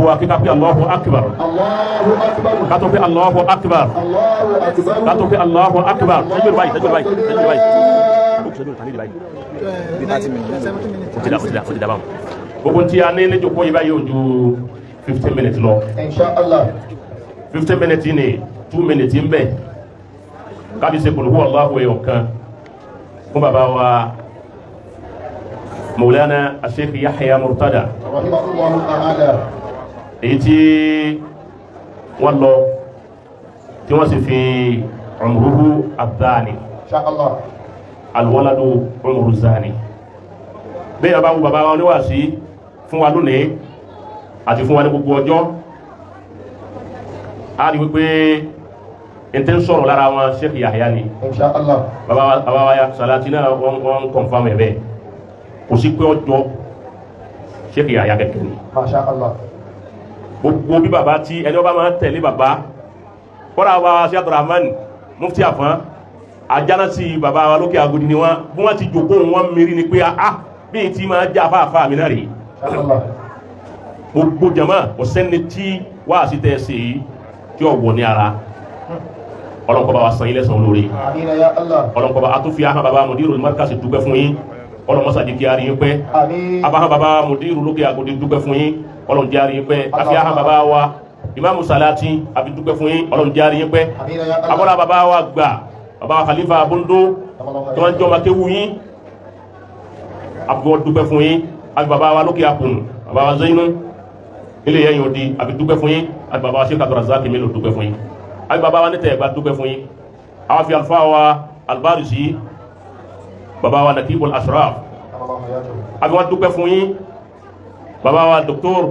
wa kíkà pé Allahu akbar kátó pé Allahu akbar kátó pé Allahu akbar tẹ́jú báyìí ó ti dàbà gbogbo tí a ní níjòkó yìí báyìí ó ju 15 minutes lọ inshallah 15 minutes ní 2 minutes ń bẹ kábi ṣe kùnú huwa Allahu ẹ̀yọ̀ kan fún bàbá wa Maulana Sheikh Yahya Murtada rahimahullahu ta'ala èyí tí wọ́n lọ tí wọ́n sì fi umruhu adh-dhani inshallah alwaladu umru zani bẹ́ẹ̀ bá wù bàbá wa oníwàásí fún wa lónìí àti fún wa ní gbogbo ọjọ́ a rí wípé n tẹ́ ń sọ̀rọ̀ lára wọn Sheikh Yahya ni inshallah bàbá wa Salati náà wọ́n kọ̀nfàmù ẹ̀ bẹ́ẹ̀ kò sí pé ọjọ́ Sheikh Yahya kẹ̀kẹ́ ni mashallah gbogbo bí bàbá tí ẹni ọba máa ń tẹ̀lé bàbá kọ́ra wa Sheikh Abdurrahman mufti àfọ́n ajánásí bàbá wa lókè Agodi ni wọ́n bí wọ́n ti jòkó wọn mérí ni pé bí i ti máa já fáfá mi náà rí gbogbo jama kò sẹ́ni tí wá sí tẹ́ sí yìí tí ó wọ̀ ní ara ọlọ́nkọba wa san ilẹ̀ san lórí ọlọ́nkọba atúfi ahàn bàbá mudiru markasi dúpẹ́ fún yín ọlọ́mọsá di kí a rí yín pẹ́ abáhàn bàbá mudiru lókè Agodi dúpẹ́ fún yín ọlọ́n jẹ́ a rí yín pẹ́ afi ahàn bàbá wa Imamu Salati àbí dúpẹ́ fún yín ọlọ́n jẹ́ a rí yín pẹ́ abọ́lá bàbá wa gbà bàbá wa Khalifa Abondo tí wọ́n jọ makéwu yín àbúrò dúpẹ́ fún yín àbí bàbá wa lókè Akun bàbá wa Zainu ilé yẹn yóò di àbí dúpẹ́ fún yín àbí bàbá wa Sheikh Abdurrazak Melo dúpẹ́ fún yín àbí bàbá wa nítẹ̀ ẹ̀gbá dúpẹ́ fún yín àwọn fi alfa wa Albarisi bàbá wa Nakibul Ashraf àbí wọ́n dúpẹ́ fún yín bàbá wa Dr.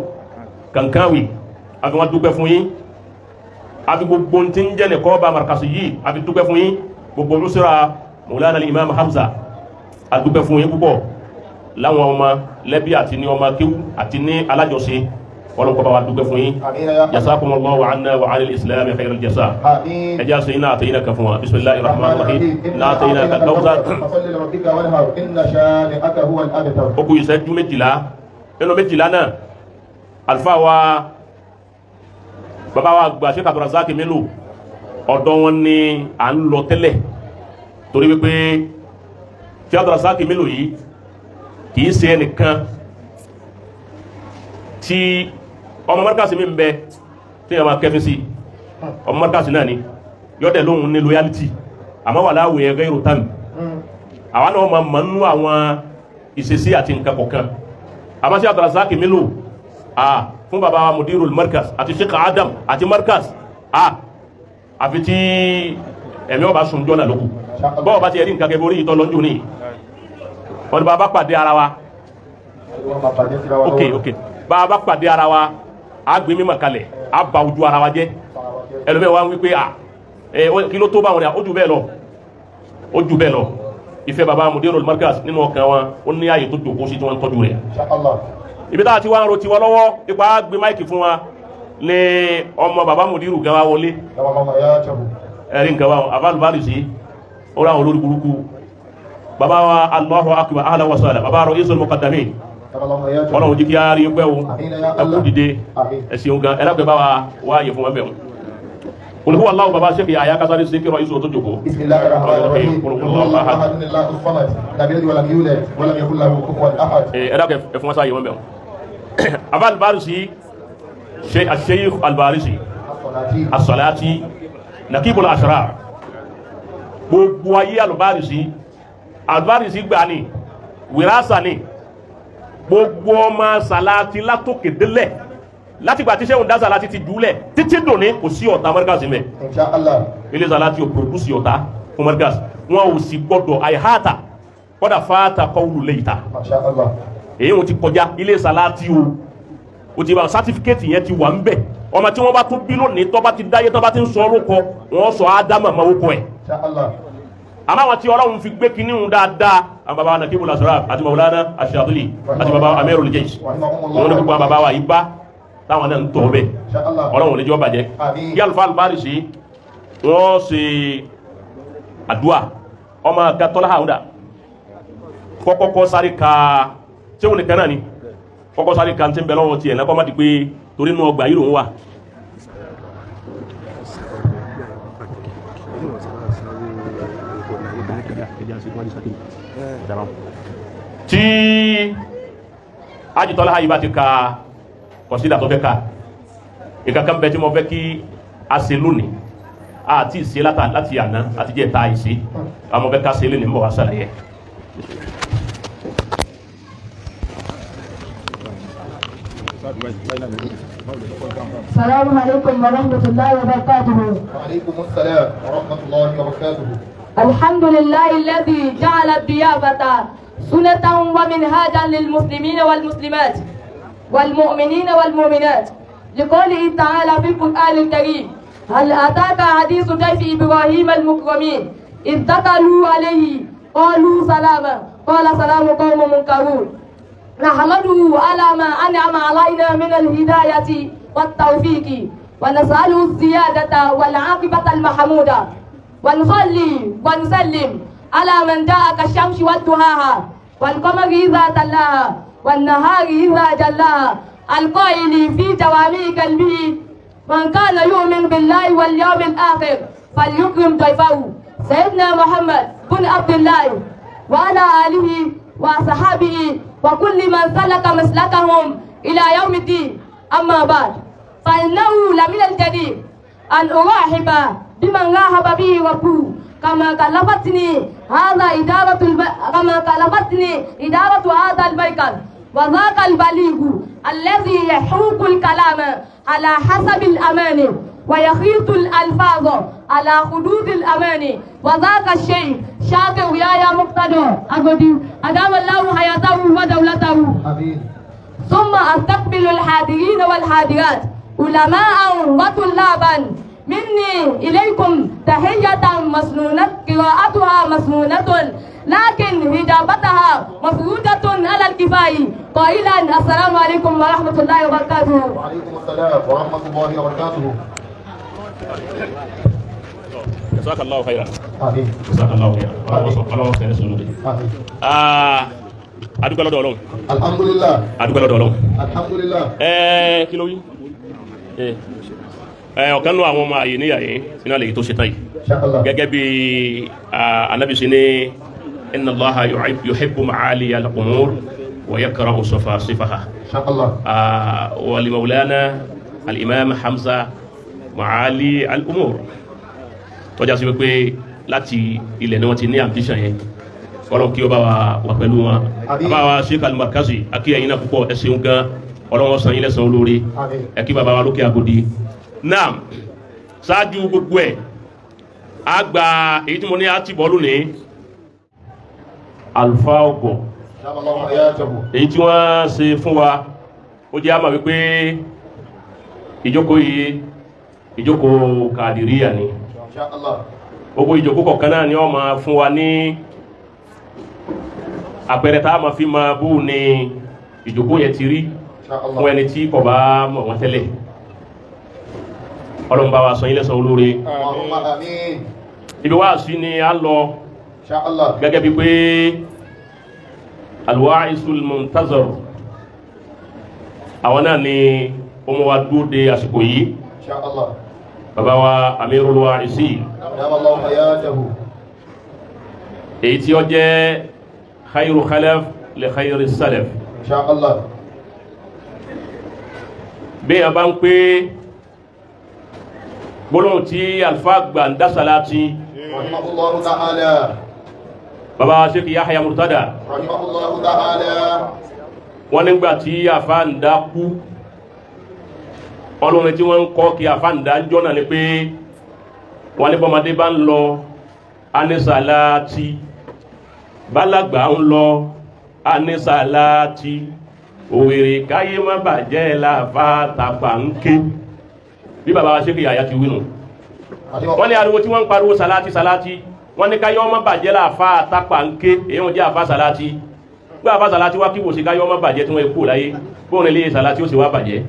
Kankawi àbí wọ́n dúpẹ́ fún yín àbí gbogbo tí ń jẹ́ nìkọ́ bá markasi yìí àbí dúpẹ́ fún yín gbogbo olùsíra Maulana Imam Hamza àdúpẹ́ fún yín púpọ̀ láwọn ọmọ lẹ́bí àti ní ọmọ kíwú àti ní alájọsí ọlọ́nkọba wa dúpẹ́ fún yín jazakumullahu wa anna wa anil islam khairal jasa ẹjá sí iná àtẹ́yìnà kan fún wa bismillahir rahmanir rahim iná àtẹ́yìnà kan lọ́wọ́sá ó kú ìṣẹ́jú méjìlá nínú méjìlá náà alfa wa bàbá wa gba Sheikh Abdurrazak Melo ọ̀dọ̀ wọn ni à ń lọ tẹ́lẹ̀ torí wípé Sheikh Abdurrazak Melo yìí kìí ṣe ẹnìkan tí ọmọ markasi mi ń bẹ tí yà máa kẹfí sí ọmọ markasi náà ni yọ́dẹ̀ lóhun ní loyalty àmọ́ wà láwẹ̀ ẹgbẹ́ ìrùtàmì àwọn náà ma mọ̀ nínú àwọn ìṣesí àti nǹkan kọ̀ọ̀kan àmọ́ Sheikh Abdurrazak Melo fún bàbá mudirul markas àti Sheikh Adam àti markas àfi tí ẹ̀mí ọba sùn jọ́nà lókù bọ́ọ̀ bá ti ẹ̀rí nǹkan kẹfẹ́ orí ìtọ́ lọ́njú ní wọ́n bá pàdé ara wa ok bá pàdé ara wa a gbé mímọ̀ kalẹ̀ a bá ojú ara wa jẹ́ ẹlòmẹ́ wa ń wípé kí ló tó bá wọn ó jù bẹ́ẹ̀ lọ ìfẹ́ bàbá mudirul markas nínú ọkàn wọn ó ní ààyè tó jòkó sí tí wọ́n ń tọ́jú rẹ̀ ibi táà ti wá ń ro tiwọn lọ́wọ́ ipa gbé máìkì fún wa ní ọmọ bàbá mudiru gan wa wọlé ẹ̀rí nǹkan wa Al-Barisi ó ráwọn olórí burúkú bàbá wa Allahu akbar ahlan wa sahlan bàbá ra'isul muqaddamin ọlọ́run jí kí á rí pẹ́ o ẹkù dìde ẹ̀sìn gan ẹ̀lápẹ́ bá wa wáyé fún ẹbẹ̀ Qul huwa Allahu bàbá Sheikh Yahya kásáré sí kíro ìṣòro tó jòkó ẹ̀lápẹ́ ẹfún wáṣá yìí wọ́n bẹ̀ abá Al-Barisi Sheikh Al-Barisi As-Salati Nakibul Ashraf gbogbo ayé Al-Barisi gbà ní wìrásà ní gbogbo ọmọ Salati látòkè délẹ̀ láti gbà tí sẹ́wọ̀n dá Salati ti jùlẹ̀ títí dòní kò sí ọ̀tá markaz mẹ́ ilé Salati ò produce ọ̀tá fún markaz wọn ò sì gbọdọ̀ àìháta kọ́dà fáta kọ́wùlù lẹ́yìta èyí wọn ti kọjá ilé Salati o ti bá certificate yẹn ti wà ń bẹ̀ ọmọ tí wọ́n bá tún bí lónìí tọ́ bá ti dáyé tọ́ bá ti ń sọ orúkọ wọ́n sọ Ádámà mọ́wókọ ẹ̀ àmọ́ àwọn tí Ọlọ́run fi gbé kinní hun dáadáa àwọn bàbá Nakibul Ashraf àti Maulana Ash-Shadhili àti bàbá Amirul Jaysh wọn ní gbogbo bàbá wa yìí bá táwọn náà ń tọ́ bẹ́ẹ̀ Ọlọ́run ní jọ́ bàjẹ́ kí Alfa Al-Barisi wọ́n ṣe àdúà ọmọ gatọ́lá àwùdá kọ́kọ́kọ́ sáré ka tí ó nìkan náà ni kọ́kọ́ sáré ka tí ń bẹ lọ́wọ́ tiẹ̀ náà kọ́ má di pé torí inú ọgbà yìí lòun wà. tí ajitọ́lá yìí bá ti ka kọ̀sídà tó fẹ́ ká ìkankan bẹ tí mo fẹ́ kí a ṣe lónìí àti ìṣe láti àná àti jẹ́ ta ìṣe àwọn fẹ́ ká ṣe lónìí mọ̀ wá sàlàyé. السلام عليكم ورحمة الله وبركاته. وعليكم السلام ورحمة الله وبركاته. الحمد لله الذي جعل الضيافة سنة ومنهاجا للمسلمين والمسلمات والمؤمنين والمؤمنات لقوله تعالى في القرآن الكريم هل أتاك حديث ضيف إبراهيم المكرمين إذ دخلوا عليه قالوا سلاما قال سلام قوم منكرون نحمده على ما أنعم علينا من الهداية والتوفيق ونسأله الزيادة والعاقبة المحمودة ونصلي ونسلم على من جاء كالشمس والضحاها والقمر إذا تلاها والنهار إذا جلاها القائل في جوامع قلبه من كان يؤمن بالله واليوم الآخر فليكرم ضيفه سيدنا محمد بن عبد الله وعلى آله وصحابه وكل من سلك مسلكهم إلى يوم الدين. أما بعد فإنه لمن الجدير أن أرحب بمن رحب به ربه كما كلفتني إدارة هذا المركز وذاك البليغ الذي يحوك الكلام على حسب الأمان ويخيط الألفاظ على حدود الأمان وذاك الشيء شاكر يا مقتدر أقدي أدام الله حياته ودولته. آمين. ثم أستقبل الحاضرين والحاضرات علماء وطلابا مني إليكم تحية مسنونة قراءتها مسنونة لكن إجابتها مفروضة على الكفاية قائلا السلام عليكم ورحمة الله وبركاته. وعليكم السلام ورحمة الله وبركاته. جزاك الله خيرا. آمين. جزاك الله خيرا. الله خير سلوكي. آمين. adúgbò lọ́dọ̀ Ọlọ́run. Alhamdulillah. adúgbò lọ́dọ̀ Ọlọ́run. Alhamdulillah. kí ló wí. ọ̀kan nù àwọn ọmọ àyè níyà yìí sínú àlè yìí tó ṣe tán yìí. Inshallah. gẹ́gẹ́ bí anabi sí ní inna Allaha yuhibbu ma'ali al-umur wa yakrahu safasifaha. Inshallah. wa li mawlana al-imam Hamza ma'ali al-umur. tọ́já sí wípé láti ilẹ̀ ni wọ́n ti ní ambition yẹn ọlọ́run kí ó bá wà pẹ̀lú wọn bá wa Sheikh Al-Markazi akíyẹ̀yìn náà púpọ̀ ẹ ṣeun gan ọlọ́run san yín lẹ́san olóore ẹ kí bàbá wa lókè Agodi. Naam, ṣáájú gbogbo ẹ̀ a gba èyí tí mo ní àti bọ́ lónìí alfa ọgọ̀ èyí tí wọ́n ṣe fún wa ó jẹ́ àmà wípé ìjókòó yìí ìjókòó Kàdìríyà ni gbogbo ìjókòó kọ̀ọ̀kan náà ni wọ́n máa fún wa ní àpẹẹrẹ tá a máa fi máa bú ni ìjókòó yẹn ti rí fún ẹni tí kò bá mọ̀ wọ́n tẹ́lẹ̀ Ọlọ́run bá wa san yín lẹ́san olóore. Àmín. Ibi wá sí ni a lọ gẹ́gẹ́ bí pé Al-Wa'isul Muntazar àwọn náà ni ọmọ wa dúró de àsìkò yìí bàbá wa Amirul Wa'isi èyí tí ó jẹ́ khayru khalaf li khayri salaf. bí a bá ń pé gbólóhùn tí alfa gbà ń dásalati rahimahullahu ta'ala baba Sheikh Yahya Murtada rahimahullahu ta'ala wọ́n nígbà tí àfá ń dá kú ọlọ́rin tí wọ́n ń kọ́ kí àfá ń dá jọ́nà ni pé wọ́n ní bọ́mọdé bá ń lọ anísàláti bálàgbà ń lọ anísàláti òwèrè káyé má bàjẹ́ láàfá tàpá ń ké bí bàbá Sheikh Yahya ti wínú wọ́n ní ariwo tí wọ́n ń pariwo salati salati wọ́n ní káyọ́ má bàjẹ́ láàfá tàpá ń ké èyàn jẹ́ àfá salati gbé àfá salati wá kíwò sí káyọ́ má bàjẹ́ tí wọ́n kú láyé bóòrùn ilé salati ó sì wá bàjẹ́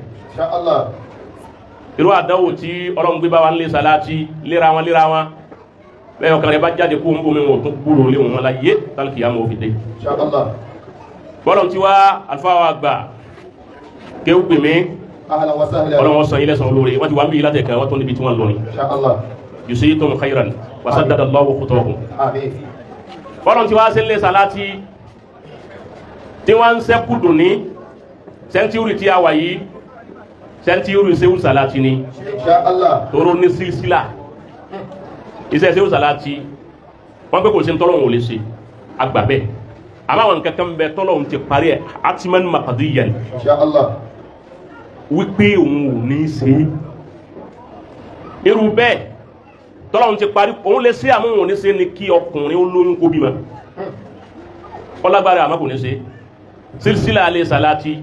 irú àdánwò tí Ọlọ́run gbé bá wa ń lé salati léra wọn bẹ́ẹ̀ ọkàn rẹ̀ bá jáde kó ń bomi wọn tún gbúrò lé wọn láyé tálkì yá mọ́ fi dé bọ́lọ̀ tí wá alfáwà gbà kéwù pè mí أهلا وسهلا. ọlọ́wọ́ sàn ilẹ̀ sàn olóore wọ́n ti wá ń bí ilá tẹ̀kẹ́ wọ́n tó níbi tí wọ́n lọ ni. إن شاء الله. yusiitum khayran wa saddada Allahu khutahum. آمين. ọlọ́run ti wá sí ilé salati tí wọ́n ń sẹ́kù dùn ní sẹ́ńtúrì tí a wà yìí sẹ́ńtúrì sẹ́wù salati ni إن شاء الله. toro ní sílsílà iṣẹ́ sẹ́wù salati wọ́n pẹ́ kò sí tọ́lọ́run ò lè ṣe àgbà bẹ́ẹ̀ àmọ́ àwọn nǹkan kan bẹ tọ́lọ́run ti parí ẹ̀ atiman maqdiyan إن شاء الله. wípé òun ò ní ṣe irú bẹ́ẹ̀ tọ́lọ́run ti parí òun lè ṣe àmọ́ òun ò ní ṣe ni kí ọkùnrin ó lóyún kó bímọ ọlágbára àmọ́ kò ní ṣe sílsílà alẹ́ salati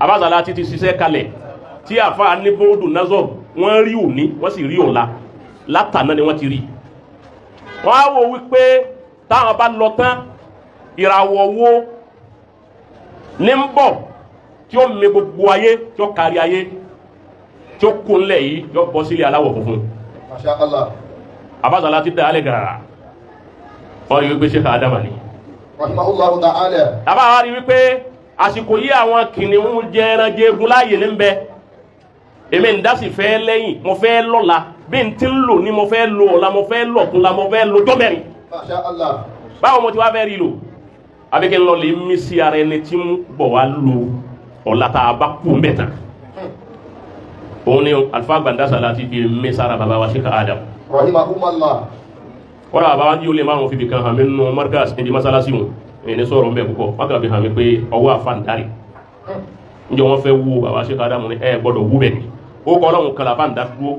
àbá salati ti ṣiṣẹ́ kalẹ̀ tí àfa ní bóódù nazọ wọ́n rí òní wọ́n sì rí ọ̀la látàná ni wọ́n ti rí wọ́n á wo wípé táwọn bá lọ tán ìràwọ̀ wo ní ń bọ̀ tí ó mẹ gbogbo ayé tí ó kárí ayé tí ó kún lẹ̀ yìí yóò bọ́ sílé aláwọ̀ funfun ما شاء الله. àbá salati dá alẹ́ gàrà wọ́n rí wípé Sheikh Adama ni رحمه الله تعالى. àbá wa rí wípé àsìkò yí àwọn kìnìún jẹran jẹgun láàyè ní bẹ èmi ń dásì fẹ́ lẹ́yìn mo fẹ́ lọ́la bí n ti ń lò ní mo fẹ́ lò ọ̀la mo fẹ́ lọ̀tún la mo fẹ́ lò jọ́mẹ́rin ما شاء الله. báwo mo ti wá fẹ́ rí lò àbí kí n lọ lè mí sí ara ẹni tí ń bọ̀ wá lò ọ̀la tá a bá kú mẹ́ta òun ni Alfa Gbanda Salati fi mí sára bàbá wa Sheikh Adam رحمهم الله. kọ́ra bàbá wa ní olè márùn fi bìkan hàn mí nínú markas ibi masalasi wọn èyí ní sọ̀rọ̀ mbẹ́ púpọ̀ wọ́n kà fi hàn mí pé ọwọ́ àfàǹdarì njẹ́ wọ́n fẹ́ wú bàbá Sheikh Adam ní ẹ gbọ́dọ̀ wú bẹ́ẹ̀ ni ó kọ́ ọlọ́run kan àfàǹdà dúró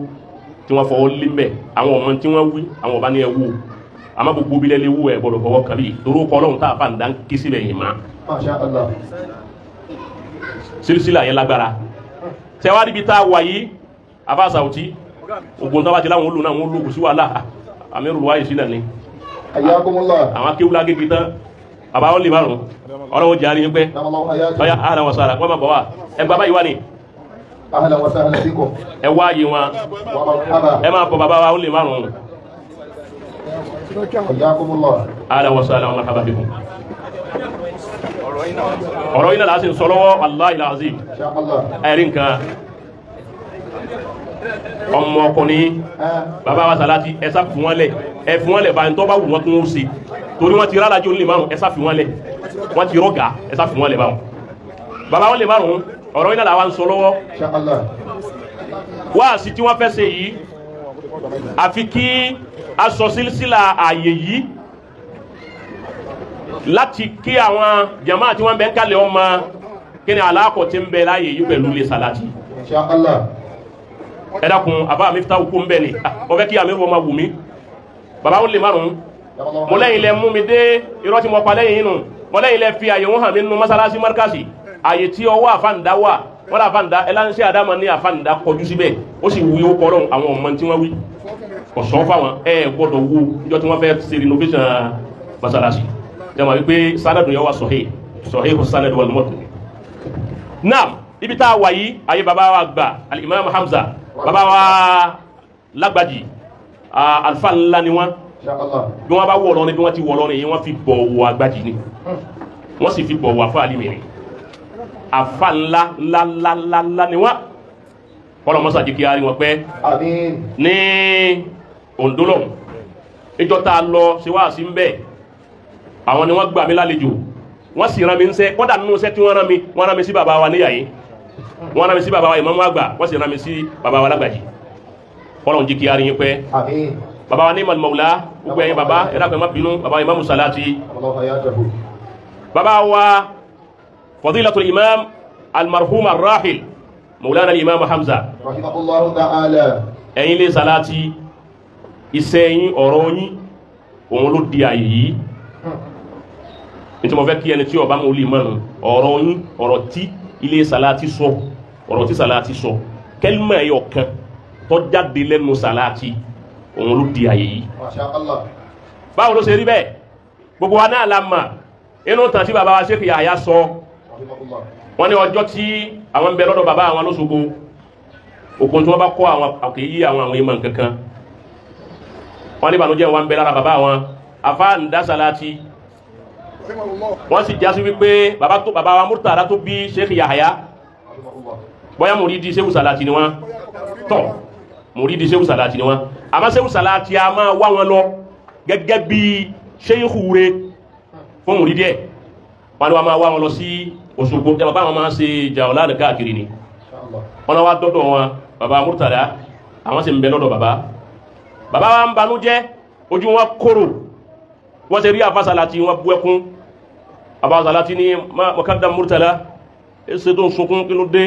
tí wọ́n fọwọ́ lé mbẹ́ àwọn ọmọ tí wọ́n wí àwọn ọba ní ẹ wú àmọ́ gbogbo bí lẹ́lẹ́ wú ẹ gbọ́dọ̀ fọwọ́ kàbí torí ó kọ́ ọlọ́run tá àfàǹdà ń ké síbẹ̀ yìí má ما شاء الله. sílísílà yẹn lágbára tẹwádìí bí tá a wà yìí afa Sauti ogun tó bá ti láwọn olù náà wọn olùkù sí wàhálà àmì olùwáyé sílẹ̀ ni حياكم الله. àwọn akéwúlá gègé tán bàbá wọn lè márùn ọlọ́wọ́ jẹ́ àríyìn pé نعم الله حياته. ọya ahlan wa sahlan wọ́n máa bọ̀ wá ẹgbà báyìí wá ní أهلا وسهلا بكم. ẹ wá yìí wọn ومرحبا. ẹ máa bọ̀ bàbá wa ó lè márùn حياكم الله. ahlan wa sahlan wa marhaban bikum ọ̀rọ̀ yìí náà láti sọ lọ́wọ́ wallahil azim إن شاء الله. ẹ̀rí nǹkan ọmọ ọkùnrin bàbá wa Salati ẹsà fún wọn lẹ̀ ẹ fún wọn lẹ̀ báyìí tó bá wù wọn kí wọ́n ṣe torí wọ́n ti rádájú ó lè márùn ẹsà fún wọn lẹ̀ wọ́n ti rọ́gà ẹsà fún wọn lẹ̀ báwọn bàbá wọn lè márùn ọ̀rọ̀ yìí náà làwọn sọ lọ́wọ́ إن شاء الله. wáàsí tí wọ́n fẹ́ ṣe yìí àfi kí aṣọ sílsílà ààyè yìí láti kí àwọn jàmáà tí wọ́n bẹ ń kalẹ̀ ọmọ kí ni aláàkọ̀ tí ń bẹ láàyè yìí pẹ̀lú lè Salati إن شاء الله. ẹ dákun àbá mi fi ta kú ń bẹ ni ọ fẹ́ kí àmì wọ́n ma wù mí bàbá wọn lè márùn mo lẹ́yìn lẹ mú mi dé irọ́ tí mo pa lẹ́yìn inú mo lẹ́yìn lẹ fi àyè wọn hàn mí nínú masalasi markasi àyè tí ọwọ́ àfàǹdá wà wọ́n dà àfàǹdá ẹ láńṣẹ́ àdámà ní àfàǹdá kọjú síbẹ̀ ó sì wí ó kọ́rọ̀ àwọn ọmọ tí wọ́n wí ọ̀sán fáwọn ẹ gbọ́dọ̀ wo níjọ́ tí wọ́n fẹ́ ṣe renovation masalasi jẹ́mọ̀ wípé sanadu yẹn wà sọ̀hẹ́ kò sanadu wal mọ́tò naam ibi tá a wà yìí ayé baba wa gba al-Imam Hamza baba wa Lágbàjì alfa ńlá ni wọn إن شاء الله. bí wọn bá wọ̀ lọ́rin bí wọ́n ti wọ̀ lọ́rin yìí wọ́n fi bọ̀wọ̀ Àgbàjì ni wọ́n sì fi bọ̀wọ̀ àfa Àlìmìrì àfa ńlá ni wọn kọ́lọ̀ mọ́sá jẹ́ kí a rí wọn pẹ́ آمين. ní Oǹdó lọ́hùn ìjọ tá a lọ ṣe wá sí ń bẹ́ẹ̀ àwọn ni wọ́n gbà mí lálejò wọ́n sì rán mi ń sẹ́ kọ́dà nínú sẹ́ tí wọ́n rán mi sí bàbá wa níyà yìí wọ́n rán mi sí bàbá wa Ìmámù Àgbà wọ́n sì rán mi sí bàbá wa Lágbàjì kọ́lọ̀ jẹ́ kí a rí yín pẹ́ آمين. bàbá wa ní Mawla gbogbo ẹ̀yin bàbá ẹ̀dá pẹ̀ má bínú bàbá Imamu Salati الله حياته. bàbá wa Fadilatul Imam al-marhum ar-rahil Mawlana al-Imam Hamza رحمه الله تعالى. ẹ̀yin lé Salati iṣẹ́ yín ọ̀rọ̀ yín òun ló di àyè yìí nítorí mo fẹ́ kí ẹni tí ọba mọ̀ lè mọ̀ nù ọ̀rọ̀ yín ọ̀rọ̀ tí ilé Salati sọ ọ̀rọ̀ tí Salati sọ kẹ́límà ẹ̀yọ̀ kan tó jáde lẹ́nu Salati òun ló di àyè yìí ما شاء الله. báwo ló ṣe rí bẹ́ẹ̀ gbogbo wa náà la mà inú tàn tí bàbá wa Sheikh Yahya sọ رحمه الله. wọ́n ní ọjọ́ tí àwọn ń bẹ lọ́dọ̀ bàbá àwọn lóṣogbo òkun tí wọ́n bá kọ́ àwọn àkèyí àwọn ìmọ̀ kankan wọ́n ní ìbànújẹ́ wọn ń bẹ lára bàbá àwọn Àfà Ǹdá Salati wọ́n sì jásí wípé bàbá wa Murtada tó bí Sheikh Yahya رحمه الله. bóyá mùrídìí Ṣéhù Sàlátì ni wọ́n tọ̀ mùrídìí Ṣéhù Sàlátì ni wọ́n àmọ́ Ṣéhù Sàlátì a máa wá wọn lọ gẹ́gẹ́ bí ṣéhù rẹ̀ fún mùrídìí ẹ̀ wọ́n ni wọ́n máa wá wọn lọ sí Òṣogbo ẹ̀bà bá wọn máa ṣe ìjà ọ̀lànà káàkiri ni wọ́n wá dọ́dọ̀ wọn bàbá Murtada àwọn sì ń bẹ lọ́dọ̀ bàbá wa ń banújẹ́ ojú wọn kóró wọ́n ti rí Àfà Sàlátì wọn bú ẹkún Àfà Sàlátì ní Mukaddam Murtada ẹsẹ̀ tó ń sunkún kí ló dé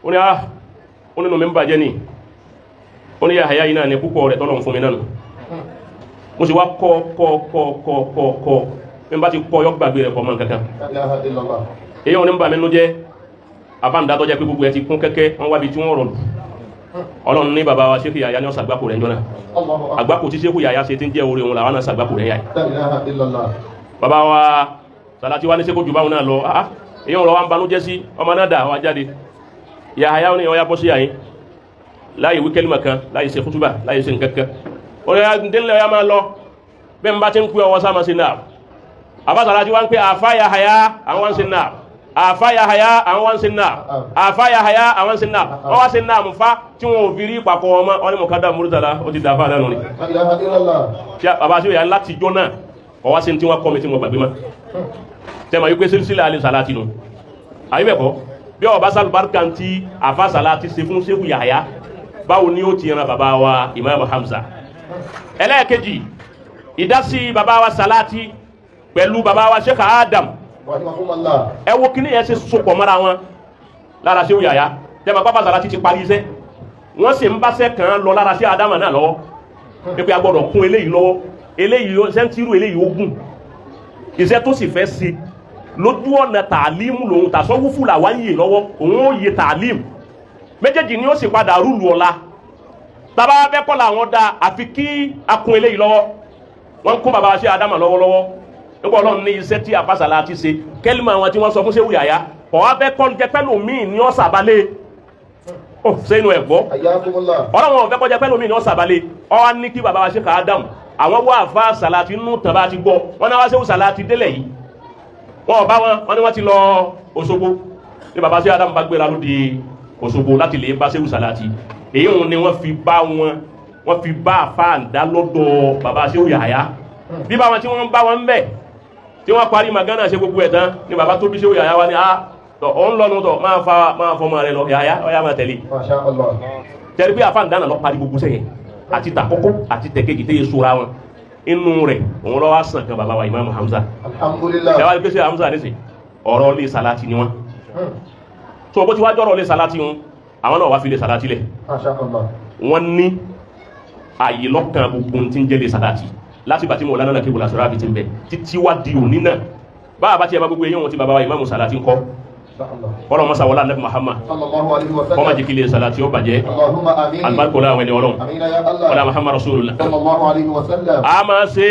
ó ní ó nínú mi ń bàjẹ́ ni ó ní Yahya yìí náà ní púpọ̀ rẹ̀ tọ́lọ̀ fún mi náà mo sì wá kọ́ mi bá ti kọ́ yọ gbàgbé rẹ̀ pọ̀ mọ́ kankan èyí wọn ní ń bà mí nú jẹ́ àbáǹdátọ́ jẹ́ pé gbogbo ẹ ti kún kẹ́kẹ́ wọ́n wábi tí wọ́n rọ̀lù Ọlọ́run ní bàbá wa Sheikh Yahya ní ọ̀sà àgbákò rẹ̀ jọ́nà àgbákò tí Sheikh Yahya ṣe ti ń jẹ́ orí òun làwọn náà sàgbákò rẹ̀ yà bàbá wa Sàlátì wá ní sẹ́kọ̀ jù báwọn náà lọ èyí wọn lọ wá ń banú jẹ́ sí ọmọ náà dà wá jáde Yahya ní ọya bọ́ sí àyín láyé wí kẹ́límà kan láyé ṣe fútúbà láyé ṣe nǹkankan ọ̀rẹ́ dínlẹ̀ ọya máa lọ bẹ́ẹ̀ ń bá ti ń pè ọwọ́ sáma sí náà Àfà Sàlátì wá ń pè Àfà Yahya àwọn sí náà Àfà Yahya àwọn sí náà Àfà Yahya àwọn sí náà wọ́n wá sí náà mú fa tí wọ́n ò fi rí papọ̀ ọmọ wọn ni Mukaddam Murtada ó ti dàfà lẹ́nu ni bàbá sí òyà láti jọ náà kọ̀ wá sí tí wọ́n kọ́ mi tí wọ́n gbàgbé mọ́ tẹ́mọ̀ yí pé sílẹ̀ alẹ́ Sàlátì nù àyíbẹ̀kọ́ bí ọba sálùbáríkà tí Àfà Sàlátì ṣe fún Sheikh Yahya báwo ni ó ti ran bàbá wa Imam Hamza ẹlẹ́ẹ̀kejì ìdásí bàbá wa Sàlátì pẹ̀lú bàbá wa Sheikh Adam ẹ wo kí ni ẹ ṣe sopọ̀ mọ́ra wọn lára Sheikh Yahya tẹ́mọ̀ bàbá Sàlátì ti parí iṣẹ́ wọ́n sì ń bá ṣẹ́ kan lọ lára Sheikh Adam náà lọ́wọ́ pé a gbọ́dọ̀ kún eléyìí lọ́wọ́ eléyìí sẹ́ńtírù eléyìí ogun iṣẹ́ tó sì fẹ́ sí lójú ọ̀nà tààlímù lòun tàṣọ́wúfù làwọn yìí lọ́wọ́ òun ó yẹ tààlímù méjèèjì ni ó sì padà rúlù ọ̀la tàbá bẹ́kọ́ làwọn dá àfi kí akun eléyìí lọ́wọ́ wọ́n kún bàbá Sheikh Adam lọ́wọ́lọ́wọ́ nígbà Ọlọ́run ní iṣẹ́ tí Àfà Sàlátì ṣe kẹ́lìmọ̀ àwọn tí wọ́n sọ fún Sheikh Yahya ọ̀wá bẹ́kọ́ jẹ́ pẹ́lú míì ní ọ̀sàbálẹ̀ ó sẹ́nu ẹ̀gbọ́ Ọlọ́run ọ̀fẹ́ kọjá pẹ́lú míì ní ọ̀sàbálẹ̀ ọwá ní kí bàbá Sheikh Adam àwọn wá Àfà Sàlátì nínú tàbá ti gbọ́ wọn náà wá Sheikh Sàlátì délẹ̀ yìí wọn bá wọn ni wọ́n ti lọ Òṣogbo ní bàbá Sheikh Adam bá gbéra lóde Òṣogbo láti lè bá Sheikh Sàlátì èyí wọn ni wọ́n fi bá Àfà ǹdá lọ́dọ̀ bàbá Sheikh Yahya bí bá wọn tí wọ́n bá wọn ń bẹ̀ tí wọ́n parí magana ṣe gbogbo ẹ̀tán ni bàbá tó bí Sheikh Yahya wá ní òun lọ́nu tọ̀ máa fọmọ rẹ̀ lọ Yahya ọya máa tẹ̀lé tẹ̀lé pé Àfà ǹdá náà lọ parí gbogbo sẹ́yìn àti tàkọ́kọ́ àti tẹ̀kẹ́jì tẹ́yẹ sóra wọn inú rẹ̀ òun lọ́wọ́ sàn kan bàbá wa Imam Hamza alhamdulillah ẹwà ní pé Sheikh Hamza nísìn ọ̀rọ̀ lé Sàlátì ni wọ́n tó bó ti wá jọ́rọ̀ lé Sàlátì wọn àwọn náà wá fi lé Sàlátì lẹ̀ wọ́n ní àyè lọ́kàn gbogbo tí ń jẹ́ lé Sàlátì láti bàtí mọ̀ lánàá kí bùlásọ́rọ̀ àbí ti ń bẹ̀ títí wá di òní náà bá bá ti ẹ̀mà gbogbo èyàn wọn ti bàbá wa Imam Sàlátì ń kọ́ ọlọ́run mọ́sá wọlá Ànábì Muhammad ọmọ jẹ́ kí lè Sàlátì ó bàjẹ́ albarkola àwọn ẹni ọlọ́run wọlá Muhammad Rasulullah a máa ṣe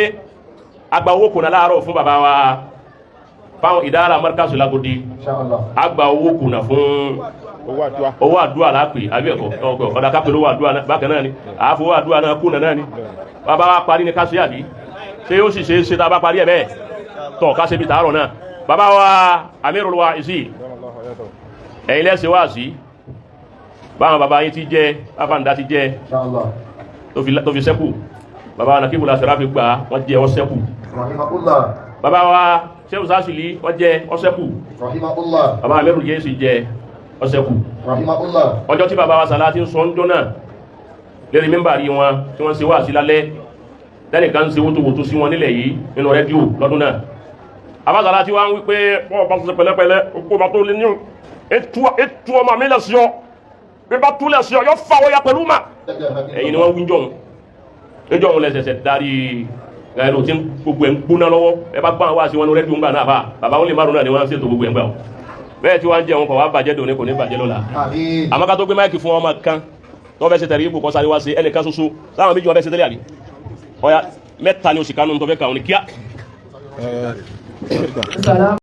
agba owó kùnà láàárọ̀ fún bàbá wa fáwọn ìdára Markazu Lagodi agba owó kùnà fún owó àdúrà lápè àbí ẹ̀kọ́ ọ̀dà kápẹ́ owó àdúrà bákan náà ni àáfò owó àdúrà náà kùnà náà ni bàbá wa parí ní káṣí àbí ṣé ó sì ṣe tá a bá parí ẹ̀ bẹ́ẹ̀ tọ̀ káṣí bí tààrọ̀ náà bàbá wa Amirul Wa'izin ẹ̀yin lẹ́sẹ̀ wá sí báwọn bàbá yín ti jẹ́ afáǹdá ti jẹ́ tó fi sẹ́kù bàbá wa Nàkíbù Lásìrá fi gbà wọ́n jẹ́ wọ́n sẹ́kù bàbá wa Sheikh Sásìlì wọ́n jẹ́ wọ́n sẹ́kù bàbá Amirul Jẹ́sì jẹ́ wọ́n sẹ́kù ọjọ́ tí bàbá wa Sàlátì ń sọ ń jọ́nà lérí mímbàrí wọn tí wọ́n ṣe wá sí lálẹ́ lẹ́nìkan ṣe wótòwótò sí wọn nílẹ̀ yìí nínú rédíò lọ́dún náà Àfà Sàlátì wá ń wí pé wọ́n bá ṣe pẹ̀lẹ́pẹ̀lẹ́ okó bá tó lé ní ètò ọmọ mi lẹ̀ sí ọ bí bá tú lẹ̀ sí ọ yọ fà wọ́ya pẹ̀lú mà ẹ̀yìn ni wọ́n wí jọ̀hún níjọ́ òun lẹ́sẹ̀sẹ̀ darí ẹ̀rọ tí gbogbo ẹ̀ ń gbóná lọ́wọ́ ẹ bá gbọ́n wá sí wọn ní rédíò ń gbà náà fà bàbá wọn lè márùn náà ni wọ́n ń ṣètò gbogbo ẹ̀ ń gbà bẹ́ẹ̀ tí wọ́n ń jẹun kọ̀ wá bàjẹ́ dòní kò ní bàjẹ́ lọ́la àmọ́ ká tó gbé máìkì fún ọmọ kan tó fẹ́ ṣe tẹ̀rí ibù kan sáré wá sí ẹnìkan ṣoṣo láwọn méjì wọn fẹ́ ṣe tẹ́lẹ̀ àbí ọya mẹ́ta ni òṣìkà nù tó fẹ́ kà wọn ni kíá